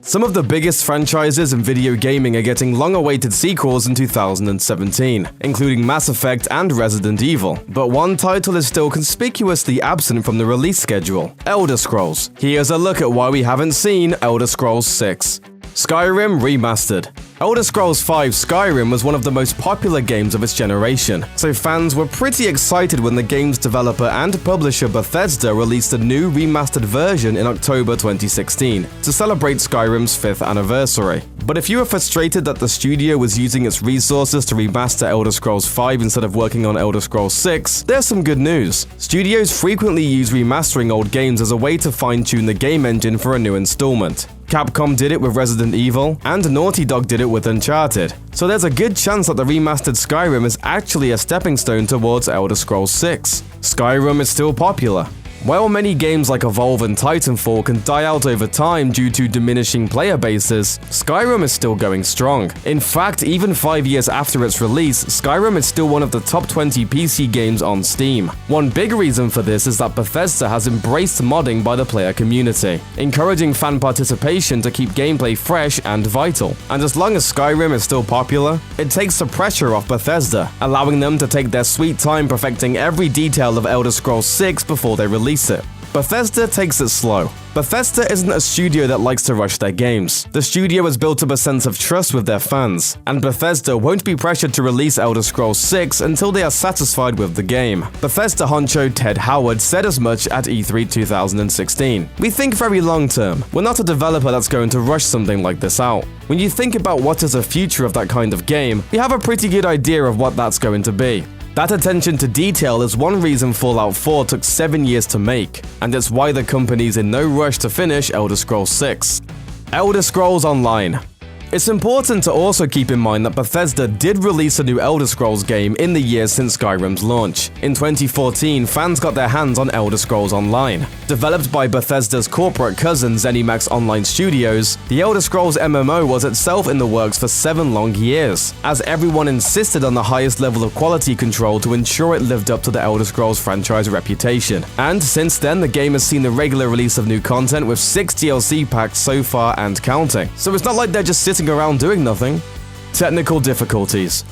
Some of the biggest franchises in video gaming are getting long-awaited sequels in 2017, including Mass Effect and Resident Evil. But one title is still conspicuously absent from the release schedule: Elder Scrolls. Here's a look at why we haven't seen Elder Scrolls 6. Skyrim Remastered. Elder Scrolls V Skyrim was one of the most popular games of its generation, so fans were pretty excited when the game's developer and publisher Bethesda released a new remastered version in October 2016 to celebrate Skyrim's 5th anniversary. But if you were frustrated that the studio was using its resources to remaster Elder Scrolls V instead of working on Elder Scrolls 6, there's some good news. Studios frequently use remastering old games as a way to fine-tune the game engine for a new installment. Capcom did it with Resident Evil, and Naughty Dog did it with Uncharted. So there's a good chance that the remastered Skyrim is actually a stepping stone towards Elder Scrolls 6. Skyrim is still popular. While many games like Evolve and Titanfall can die out over time due to diminishing player bases, Skyrim is still going strong. In fact, even 5 years after its release, Skyrim is still one of the top 20 PC games on Steam. One big reason for this is that Bethesda has embraced modding by the player community, encouraging fan participation to keep gameplay fresh and vital. And as long as Skyrim is still popular, it takes the pressure off Bethesda, allowing them to take their sweet time perfecting every detail of Elder Scrolls 6 before they release it. Bethesda takes it slow. Bethesda isn't a studio that likes to rush their games. The studio has built up a sense of trust with their fans, and Bethesda won't be pressured to release Elder Scrolls 6 until they are satisfied with the game. Bethesda honcho Ted Howard said as much at E3 2016. "We think very long term. We're not a developer that's going to rush something like this out. When you think about what is the future of that kind of game, we have a pretty good idea of what that's going to be." That attention to detail is one reason Fallout 4 took 7 years to make, and it's why the company's in no rush to finish Elder Scrolls 6. Elder Scrolls Online. It's important to also keep in mind that Bethesda did release a new Elder Scrolls game in the years since Skyrim's launch. In 2014, fans got their hands on Elder Scrolls Online. Developed by Bethesda's corporate cousin ZeniMax Online Studios, the Elder Scrolls MMO was itself in the works for 7 long years, as everyone insisted on the highest level of quality control to ensure it lived up to the Elder Scrolls franchise reputation. And since then, the game has seen the regular release of new content with 6 DLC packs so far and counting. So it's not like they're just sitting around doing nothing. Technical difficulties.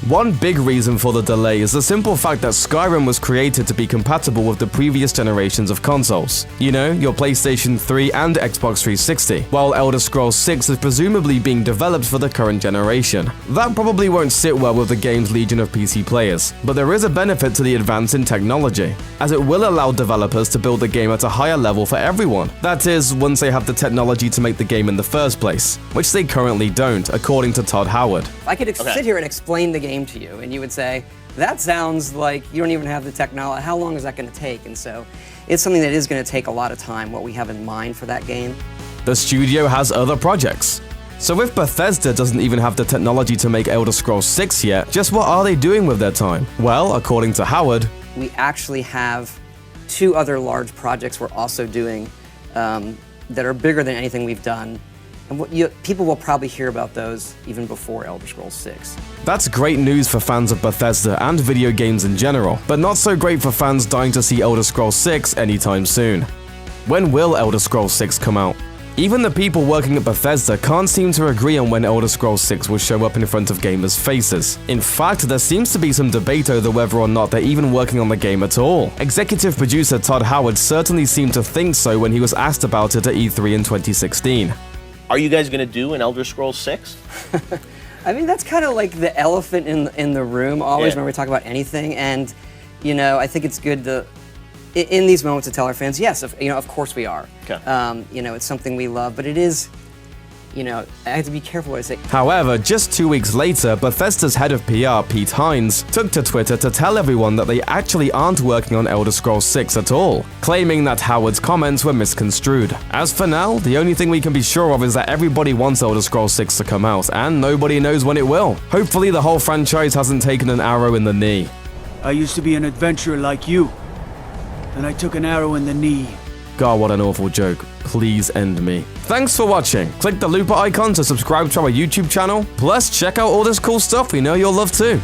One big reason for the delay is the simple fact that Skyrim was created to be compatible with the previous generations of consoles. You know, your PlayStation 3 and Xbox 360, while Elder Scrolls 6 is presumably being developed for the current generation. That probably won't sit well with the game's legion of PC players, but there is a benefit to the advance in technology, as it will allow developers to build the game at a higher level for everyone. That is, once they have the technology to make the game in the first place, which they currently don't, according to Todd Howard. I could sit here and explain the game to you, and you would say, that sounds like you don't even have the technology. How long is that going to take? And so it's something that is going to take a lot of time, what we have in mind for that game. The studio has other projects. So if Bethesda doesn't even have the technology to make Elder Scrolls 6 yet, just what are they doing with their time? Well, according to Howard, we actually have 2 other large projects we're also doing that are bigger than anything we've done. And people will probably hear about those even before Elder Scrolls 6. That's great news for fans of Bethesda and video games in general, but not so great for fans dying to see Elder Scrolls 6 anytime soon. When will Elder Scrolls 6 come out? Even the people working at Bethesda can't seem to agree on when Elder Scrolls 6 will show up in front of gamers' faces. In fact, there seems to be some debate over whether or not they're even working on the game at all. Executive producer Todd Howard certainly seemed to think so when he was asked about it at E3 in 2016. Are you guys going to do an Elder Scrolls 6? I mean, that's kind of like the elephant in the room always when we talk about anything. And, you know, I think it's good to, in these moments, to tell our fans, yes, of course we are. Okay. You know, it's something we love, but it is, you know, I have to be careful what I say. However, just 2 weeks later, Bethesda's head of PR, Pete Hines, took to Twitter to tell everyone that they actually aren't working on Elder Scrolls 6 at all, claiming that Howard's comments were misconstrued. As for now, the only thing we can be sure of is that everybody wants Elder Scrolls 6 to come out, and nobody knows when it will. Hopefully the whole franchise hasn't taken an arrow in the knee. I used to be an adventurer like you, and I took an arrow in the knee. God, what an awful joke. Please end me. Thanks for watching. Click the looper icon to subscribe to our YouTube channel. Plus, check out all this cool stuff we know you'll love too.